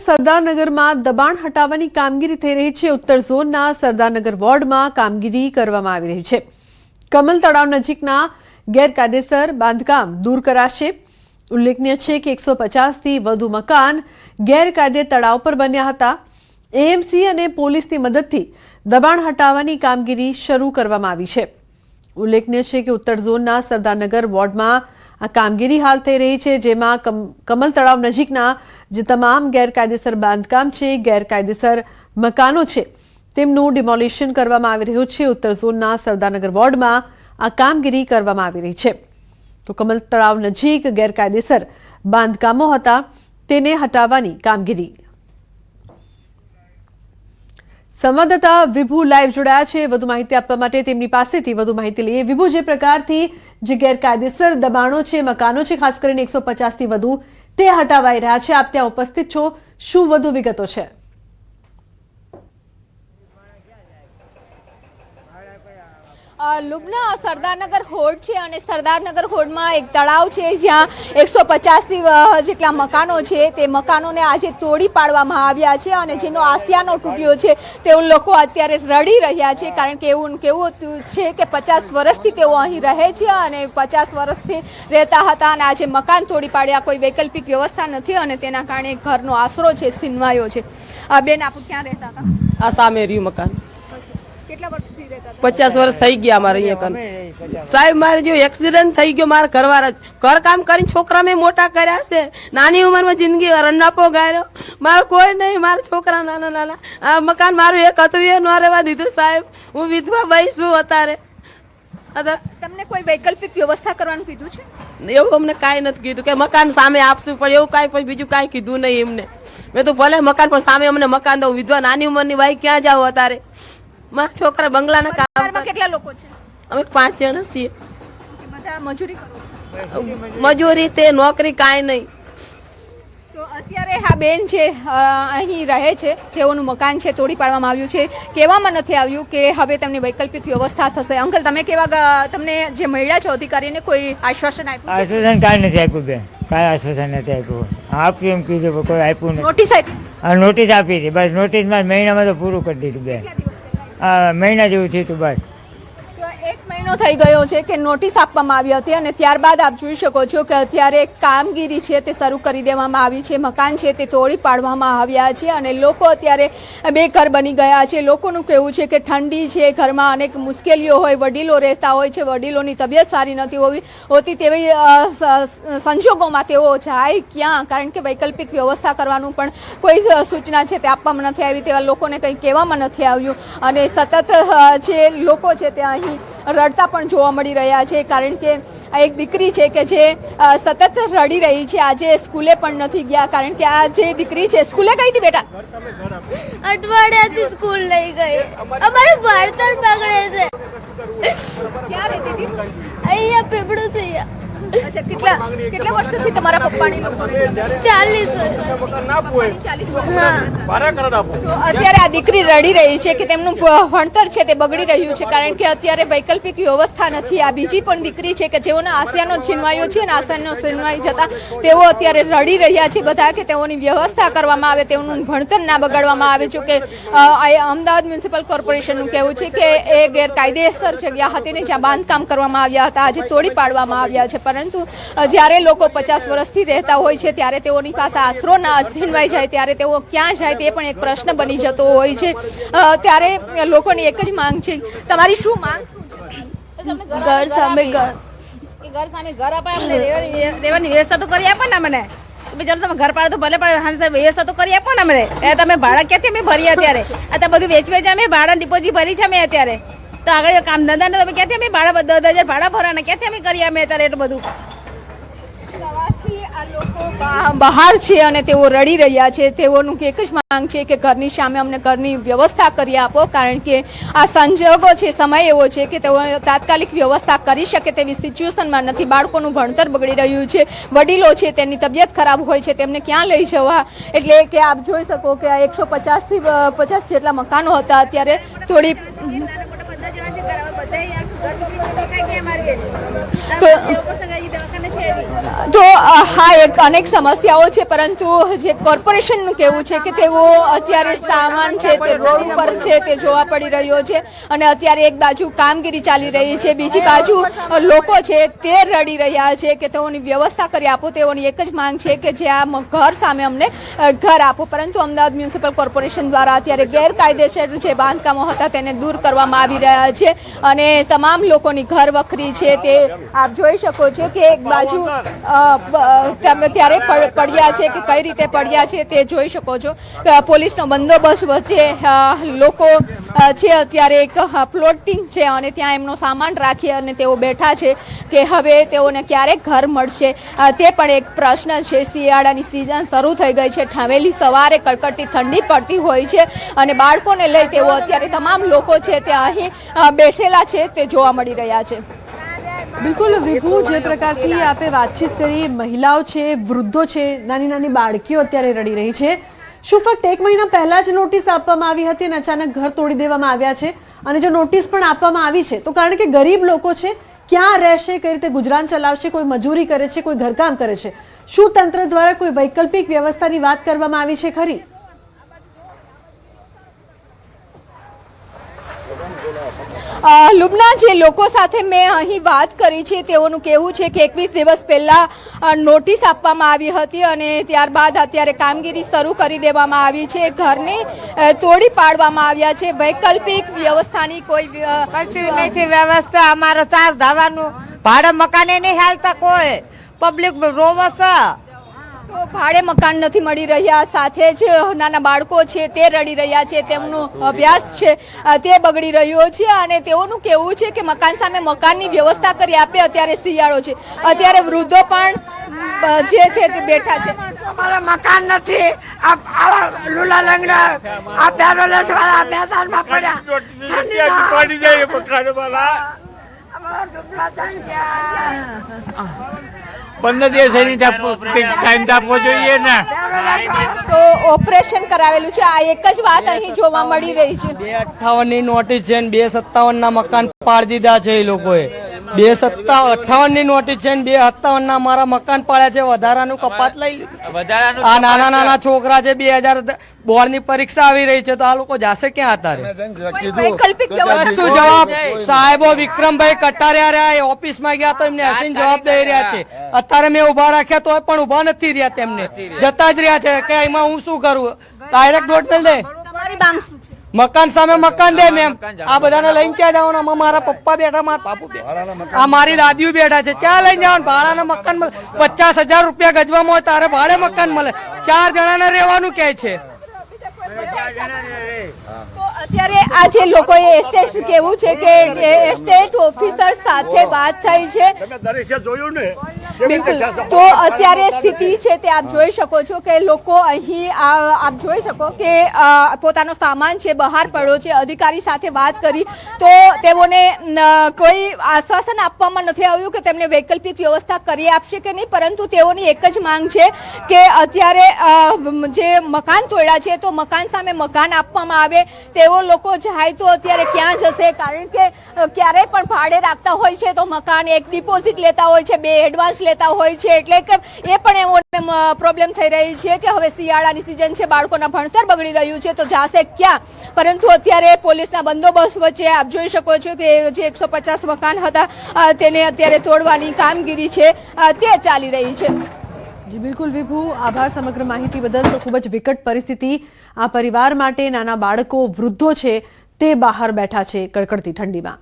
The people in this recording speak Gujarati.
સરદારનગરમાં દબાણ હટાવવાની કામગીરી થઈ રહી છે। ઉત્તર ઝોનના સરદારનગર વોર્ડમાં કામગીરી કરવામાં આવી રહી છે। કમલ તળાવ નજીકના ગેરકાયદેસર બાંધકામ દૂર કરાશે। ઉલ્લેખનીય છે કે 150થી વધુ મકાન ગેરકાયદે તળાવ પર બન્યા હતા। એએમસી અને પોલીસની મદદથી દબાણ હટાવવાની કામગીરી શરૂ કરવામાં આવી છે। ઉલ્લેખનીય છે કે ઉત્તર ઝોનના સરદારનગર વોર્ડમાં આ કામગીરી હાલ થઈ રહી છે, જેમાં કમલ તળાવ નજીકના જે તમામ ગેરકાયદેસર બાંધકામ છે, ગેરકાયદેસર મકાનો છે, તેમનું ડિમોલિશન કરવામાં આવી રહ્યું છે। ઉત્તર ઝોનના સરદારનગર વોર્ડમાં આ કામગીરી કરવામાં આવી રહી છે। તો કમલ તળાવ નજીક ગેરકાયદેસર બાંધકામો હતા, તેને હટાવવાની કામગીરી। સંવાદદાતા વિભુ લાઈવ જોડાયા છે વધુ માહિતી આપવા માટે। તેમની પાસેથી વધુ માહિતી લઈએ। વિભુ, જે પ્રકારથી જે ગેરકાયદેસર દબાણો છે, મકાનો છે, ખાસ કરીને 150થી વધુ, તે હટાવાઈ રહ્યા છે, આપ ત્યાં ઉપસ્થિત છો, શું વધુ વિગતો છે? લુબના સરદારનગર હોડ છે અને સરદારનગર હોડમાં એક તળાવ છે, જ્યાં 150થી જેટલા મકાનો છે, તે મકાનોને આજે તોડી પાડવામાં આવ્યા છે અને જેનો આસિયાનો તૂટ્યો છે તેઓ લોકો અત્યારે રડી રહ્યા છે। કારણ કે એવું કેવું છે કે 50 વર્ષથી તેઓ અહીં રહે છે અને 50 વર્ષથી રહેતા હતા અને આજે મકાન તોડી પાડ્યા। કોઈ વૈકલ્પિક વ્યવસ્થા નથી અને તેના કારણે ઘરનો આશરો છે છીનવાયો છે। બેન, આપ ક્યાં રહેતા હતા? આ સામે રહ્યું મકાન। કેટલા વર્ષથી રહેતા હતા? 50 વર્ષ થઈ ગયા મારે અહીંયા સાહેબ। મારે જો એક્સિડન્ટ થઈ ગયો, મારા ઘરવાળા ઘર કામ કરીને છોકરા મેં મોટા કર્યા છે। નાની ઉંમરમાં જિંદગી રંડાપો ગાયરો, મારો કોઈ નહીં, મારા છોકરા નાના નાના। આ મકાન મારું એક હતું, એ ન રહેવા દીધું સાહેબ। હું વિધવા ભાઈ છું અત્યારે। તમને કોઈ વૈકલ્પિક વ્યવસ્થા કરવાનું કીધું છે? એવું અમને કાંઈ નથી કીધું કે મકાન સામે આપશું, પણ એવું કાંઈ પછી બીજું કાંઈ કીધું નહીં એમને। મેં તો ભલે મકાન પણ સામે અમને મકાન દઉં। વિધવા નાની ઉંમરની ભાઈ ક્યાં જાવ અત્યારે? મારા છોકરા બંગલાના કામ। કેટલા લોકો છે? અમે 5 જણા છીએ। બધા મજૂરી કરો? મજૂરી તે નોકરી કાંઈ નહીં। તો અત્યારે આ બેન છે અહીં રહે છે, જેઓનું મકાન છે તોડી પાડવામાં આવ્યું છે। કહેવામાં નથી આવ્યું કે હવે તેમની વૈકલ્પિક વ્યવસ્થા થશે। અંકલ, તમે તમને જે મળ્યા છો અધિકારીને કોઈ આશ્વાસન આપ્યું? આશ્વાસન કાંઈ નથી આપ્યું બેન, કાંઈ આશ્વાસન નથી આપ્યું। આપ્યું એમ કીધું, કોઈ આપ્યું નથી। નોટિસ આપી? હા, નોટિસ આપી હતી, બસ નોટિસમાં મહિનામાં તો પૂરું કરી દીધું બેન। મહિના જેવું થયું હતું બસ। તો 1 મહિનો થઈ ગયો છે કે નોટિસ આપવામાં આવી હતી અને ત્યારબાદ આપ જોઈ શકો છો કે અત્યારે કામગીરી છે તે શરૂ કરી દેવામાં આવી છે। મકાન છે તે તોડી પાડવામાં આવ્યા છે અને લોકો અત્યારે બેઘર બની ગયા છે। લોકોનું કહેવું છે કે ઠંડી છે, ઘરમાં અનેક મુશ્કેલીઓ હોય, વડીલો રહેતા હોય છે, વડીલોની તબિયત સારી નથી હોતી, તેવી સંજોગોમાં તેઓ જાય ક્યાં? કારણ કે વૈકલ્પિક વ્યવસ્થા કરવાનું પણ કોઈ સૂચના છે તે આપવામાં નથી આવી, તેવા લોકોને કંઈ કહેવામાં નથી આવ્યું અને સતત જે લોકો છે તે અહીં રડતા પણ જોવા મળી રહ્યા છે। કારણ કે આ એક દીકરી છે કે જે સતત રડી રહી છે। આજે સ્કૂલે પણ નથી ગયા, કારણ કે આ જે દીકરી છે સ્કૂલે ગઈ હતી બેટા? અઠવાડિયાથી સ્કૂલ નહીં ગઈ, અમારું ભણતર બગડે છે। ક્યાં રહેતી હતી? અહીંયા પીપળું થઈ ગયા। અચ્છા, કેટલા વર્ષથી તમારા પપ્પાની લોકો રહે છે? 40 વર્ષ। તો અત્યારે આ દીકરી રડી રહી છે કે તેમનું ભણતર છે તે બગડી રહ્યું છે, કારણ કે અત્યારે વૈકલ્પિક વ્યવસ્થા નથી। આ બીજી પણ દીકરી છે કે જેઓના આસિયાનો છીનવાયો છે અને આસિયાનો છીનવાઈ જતા તેઓ અત્યારે રડી રહ્યા છે બધા કે તેઓની વ્યવસ્થા કરવામાં આવે, તેઓનું ભણતર ના બગાડવામાં આવે। જો કે અમદાવાદ મ્યુનિસિપલ કોર્પોરેશનનું કહેવું છે કે એ ગેરકાયદેસર જગ્યા હતી ને જ્યાં બાંધકામ કરવામાં આવ્યા હતા, આજે તોડી પાડવામાં આવ્યા છે। પરંતુ જ્યારે લોકો 50 વર્ષથી રહેતા હોય છે ત્યારે તેઓની પાસે આશરો ના છીનવાઈ જાય ત્યારે તેઓ ક્યાં જાય તે પણ એક પ્રશ્ન બની જતો હોય છે। ત્યારે લોકોની એક જ માંગ છે। તમારી શું માંગ છે? ઘર સામે ઘર, ઘર સામે ઘર અપાય, રહેવાની વ્યવસ્થા તો કરી આપો ને મને। તમે ચાલો તમે ઘર પાડો તો ભલે પણ વ્યવસ્થા તો કરી આપો ને અમને। એ તમે ભાડા ક્યાંથી અમે ભરીએ અત્યારે? આ બધું વેચવે છે, અમે ભાડા ડિપોઝિટ ભરી છે અમે અત્યારે। તો આગળ કામ ધંધા ને તમે ક્યાંથી અમે ભાડા 10,000 ભાડા ભરવાના, ક્યાંથી અમે કરીએ અમે અત્યારે એટલું બધું? આ લોકો બહાર છે અને તેઓ રડી રહ્યા છે। તેઓનું એક જ માંગ છે કે ઘરની સામે અમને ઘરની વ્યવસ્થા કરી આપો, કારણ કે આ સંજોગો છે, સમય એવો છે કે તેઓ તાત્કાલિક વ્યવસ્થા કરી શકે તેવી સિચ્યુએશનમાં નથી। બાળકોનું ભણતર બગડી રહ્યું છે, વડીલો છે તેની તબિયત ખરાબ હોય છે, તેમને ક્યાં લઈ જવા? એટલે કે આપ જોઈ શકો કે આ 150થી 50 જેટલા મકાનો હતા અત્યારે તોડી તો હા એક અનેક સમસ્યાઓ છે, પરંતુ જે કોર્પોરેશનનું કહેવું છે કે તેઓ અત્યારે સામાન છે તે રોડ ઉપર છે તે જોવા પડી રહ્યો છે, અને અત્યારે એક બાજુ કામગીરી ચાલી રહી છે, બીજી બાજુ લોકો છે તે રડી રહ્યા છે કે તેઓની વ્યવસ્થા કરી આપો. તેઓની એક જ માંગ છે કે જે આ ઘર સામે અમને ઘર આપો, પરંતુ અમદાવાદ મ્યુનિસિપલ કોર્પોરેશન દ્વારા અત્યારે ગેરકાયદેસર જે બાંધકામો હતા તેને દૂર કરવામાં આવી રહ્યા છે, અને તમામ લોકોની ઘર વખરી છે તે આપ જોઈ શકો છો કે એક બાજુ ત્યારે પડ્યા છે કે કઈ રીતે પડ્યા છે તે જોઈ શકો છો. પોલીસનો બંદોબસ્ત વચ્ચે લોકો છે અત્યારે એક પ્લોટિંગ છે અને ત્યાં એમનો સામાન રાખી અને તેઓ બેઠા છે કે હવે તેઓને ક્યારેક ઘર મળશે તે પણ એક પ્રશ્ન છે. શિયાળાની સિઝન શરૂ થઈ ગઈ છે, ઠાવેલી સવારે કડકડતી ઠંડી પડતી હોય છે અને બાળકોને લઈ તેઓ અત્યારે તમામ લોકો છે તે અહીં બેઠેલા છે તે જોવા મળી રહ્યા છે. બિલકુલ વિભુ, જે પ્રકારથી આપે વાતચીત કરી, મહિલાઓ છે, વૃદ્ધો છે, નાની નાની બાળકીઓ અત્યારે રડી રહી છે. શું ફક્ત 1 મહિના પહેલા જ નોટિસ આપવામાં આવી હતી અને અચાનક ઘર તોડી દેવામાં આવ્યા છે? અને જો નોટિસ પણ આપવામાં આવી છે તો કારણ કે ગરીબ લોકો છે, ક્યાં રહેશે, કઈ રીતે ગુજરાન ચલાવશે? કોઈ મજૂરી કરે છે, કોઈ ઘરકામ કરે છે. શું તંત્ર દ્વારા કોઈ વૈકલ્પિક વ્યવસ્થાની વાત કરવામાં આવી છે ખરી? લુબના, જે લોકો સાથે મેં અહીં વાત કરી છે તેઓનું કહેવું છે કે 21 દિવસ પહેલા નોટિસ આપવામાં આવી હતી અને ત્યારબાદ અત્યારે કામગીરી શરૂ કરી દેવામાં આવી છે. ઘરને તોડી પાડવામાં આવ્યા છે. વૈકલ્પિક વ્યવસ્થાની કોઈ નથી વ્યવસ્થા. અમારો 4 ધાવાનું ભાડે મકાને નહીં હાલતા, કોઈ પબ્લિક રોવે છે. તો ભાડે મકાન નથી મળી રહ્યા, સાથે જ નાના બાળકો છે તે રડી રહ્યા છે, તેમનો અભ્યાસ છે તે બગડી રહ્યો છે, અને તેઓનું કહેવું છે કે મકાન સામે મકાનની વ્યવસ્થા કરી આપે. અત્યારે શિયાળો છે, અત્યારે વૃદ્ધો પણ જે છે તે બેઠા છે. અમારા મકાન નથી, આવા લુલા લંગડા આ પેરોલેસ વાળા મેદાનમાં પડ્યા પડી જાય મકાન વાળા. અમારા ડુબલા થઈ ગયા. 15 દિવસ ટાઈમ આપવો જોઈએ ને. તો ઓપરેશન કરાવેલું છે, આ એક જ વાત અહીં જોવા મળી રહી છે. 258 ની નોટિસ છે ને 257 ના મકાન પાડી દીધા છે એ લોકોએ. 258 ની નોટિસ છે ને 257 ના મારા મકાન પાડ્યા છે. વધારાનું કપાત લઈ લીધું. આ નાના નાના છોકરા છે, 2000 બોર્ડ ની પરીક્ષા આવી રહી છે, તો આ લોકો જાશે ક્યાં અત્યારે? વૈકલ્પિક વ્યવસ્થા શું જવાબ? સાહેબો વિક્રમભાઈ કટારિયા રહ્યા, ઓફિસમાં ગયા તો એમને હસીને જવાબ દઈ રહ્યા છે. અત્યારે મેં ઉભા રાખ્યા તો પણ ઉભા નથી રહ્યા, તેમને જતા જ રહ્યા છે કે એમાં હું શું કરું? ડાયરેક્ટ ડોટ મેલ દે. તમારી માંગ શું છે? મકાન સામે મકાન દે મેમ. આ બધાને લઈને ક્યાં જવાનું? મારા પપ્પા બેઠા, મારા બાપુ બેઠા, આ મારી દાદીઓ બેઠા છે. ક્યાં લઈને જવાનું? ભાડાના મકાન 50,000 રૂપિયા ગજવામાં હોય તારે ભાડે મકાન મળે. 4 જણાને રહેવાનું કહે છે. તો અત્યારે આ જે લોકોએ એસ્ટેટ કેવું છે કે એસ્ટેટ ઓફિસર સાથે વાત થઈ છે. બિલકુલ. તો અત્યારે સ્થિતિ છે તે આપ જોઈ શકો છો કે લોકો અહીં આપ જોઈ શકો કે પોતાનો સામાન છે બહાર પડ્યો છે. અધિકારી સાથે વાત કરી તો તેઓને કોઈ આશ્વાસન આપવામાં નથી આવ્યું કે તેમને વૈકલ્પિક વ્યવસ્થા કરી આપશે કે નહીં, પરંતુ તેઓની એક જ માંગ છે કે અત્યારે જે મકાન તોડ્યા છે તો મકાન સામે મકાન આપવામાં આવે. તેઓ લોકો જાય તો અત્યારે ક્યાં જશે? કારણ કે ક્યારેય પણ ભાડે રાખતા હોય છે તો મકાન એક ડિપોઝિટ લેતા હોય છે, 2 એડવાન્સ લેતા હોય છે, એટલે કે એ પણ એવો પ્રોબ્લેમ થઈ રહી છે કે હવે શિયાળાની સિઝન છે, બાળકોના ભણતર બગડી રહ્યું છે તો જાશે ક્યાં? પરંતુ અત્યારે પોલીસના બંદોબસ્ત વચ્ચે આપ જોઈ શકો છો કે જે 150 મકાન હતા તેને અત્યારે તોડવાની કામગીરી છે તે ચાલી રહી છે. જી બિલકુલ વિભુ, આભાર સમગ્ર માહિતી બદલ. તો ખૂબ જ વિકટ પરિસ્થિતિ આ પરિવાર માટે. નાના બાળકો, વૃદ્ધો છે તે બહાર બેઠા છે કડકડતી ઠંડીમાં.